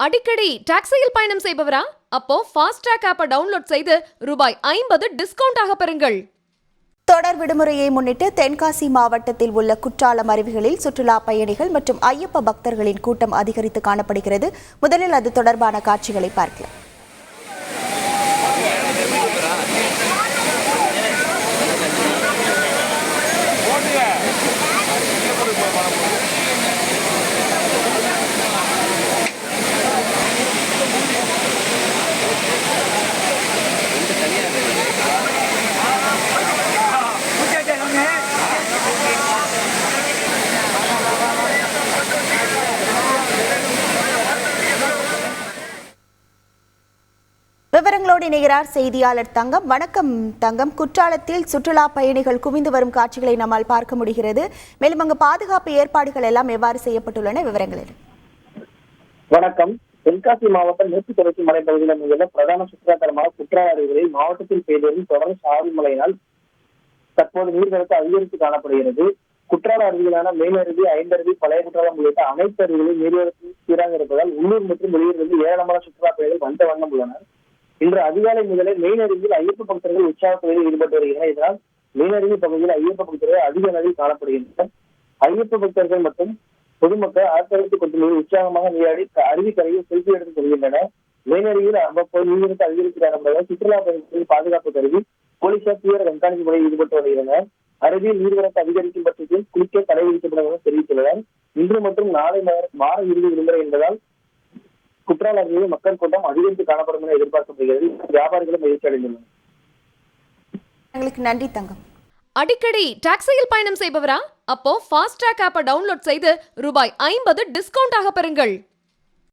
அடிக்கடி டாக்ஸியில் பயணம் செய்பவரா? அப்போ ஃபாஸ்ட்ராக் ஆப்பை டவுன்லோட் செய்து ரூபாய் 50 டிஸ்கவுண்ட் ஆக பெறுங்கள். தொடர் விடுமுறையை முன்னிட்டு தென்காசி மாவட்டத்தில் உள்ள குற்றாலம் அருவிகளில் சுற்றுலா பயணிகள் மற்றும் ஐயப்ப பக்தர்களின் கூட்டம் அதிகரித்து காணப்படுகிறது. முதலில் அது தொடர்பான காட்சிகளை பார்க்கலாம். விவரங்களோடு இணைகிறார் செய்தியாளர் தங்கம். வணக்கம் தங்கம். குற்றாலத்தில் சுற்றுலா பயணிகள் குவிந்து வரும் காட்சிகளை நம்மால் பார்க்க முடிகிறது. மேலும் அங்கு பாதுகாப்பு ஏற்பாடுகள் எல்லாம் எவ்வாறு செய்யப்பட்டுள்ளன? விவரங்கள். வணக்கம். தென்காசி மாவட்டம் மேற்கு தொடர்ச்சி மலைப்பகுதியில் அமைந்துள்ள பிரதான சுற்றுலா தலமாக குற்றால அருவிகளில் மாவட்டத்தில் பெய்து வரும் தொடர் சாரல் மழையினால் தற்போது நீர்வரத்து அதிகரித்து காணப்படுகிறது. குற்றால அருவிகளான மேலருவி, ஐந்தருவி, பழைய குற்றாலம் உள்ளிட்ட அனைத்து அருவிகளில் நீர்வரத்து சீராக இருப்பதால் உள்ளூர் மற்றும் வெளியூரிலிருந்து ஏராளமான சுற்றுலா பயணிகள் வந்த வண்ணம் உள்ளனர். இன்று அதிகாலை முதலே மெயினருவியில் ஐயப்ப பக்தர்கள் உற்சாகத்தில் ஈடுபட்டு வருகின்றனர். இதனால் மெயினருவி பகுதியில் ஐயப்ப பக்தர்கள் அதிக அளவில் காணப்படுகின்றனர். ஐயப்ப பக்தர்கள் மற்றும் பொதுமக்கள் ஆர்ப்பரித்துக் கொண்டு உற்சாகமாக நீராடி அருவி கரையில் செல்ஃபி எடுத்துக் கொள்கின்றனர். மெயினருவியில் அவ்வப்போது நீர்வரத்து அதிகரித்து காணப்படுவதால் சுற்றுலா பயணிகளின் பாதுகாப்பு கருதி போலீசார் தீவிர கண்காணிப்பு முறையில் ஈடுபட்டு வருகின்றனர். அருவியில் நீர்வரத்து அதிகரிக்கும் பட்சத்தில் குளிக்க தடை விதிக்கப்படும் என தெரிவித்துள்ளனர். இன்று மற்றும் நாளை வார இறுதி விடுமுறை என்பதால் குற்றால அருவியில் மக்கள் கூட்டம் அதிகரித்து காணப்படும் என எதிர்பார்க்கப்படுகிறது. வியாபாரிகளும் மகிழ்ச்சி அடைந்துள்ளனர். நன்றி தங்கம். அடிக்கடி டாக்ஸியில் பயணம் செய்பவரா? அப்போ ஃபாஸ்ட்ராக் ஆப்பை டவுன்லோட் செய்து ரூபாய் 50 டிஸ்கவுண்ட் ஆக பெறுங்கள்.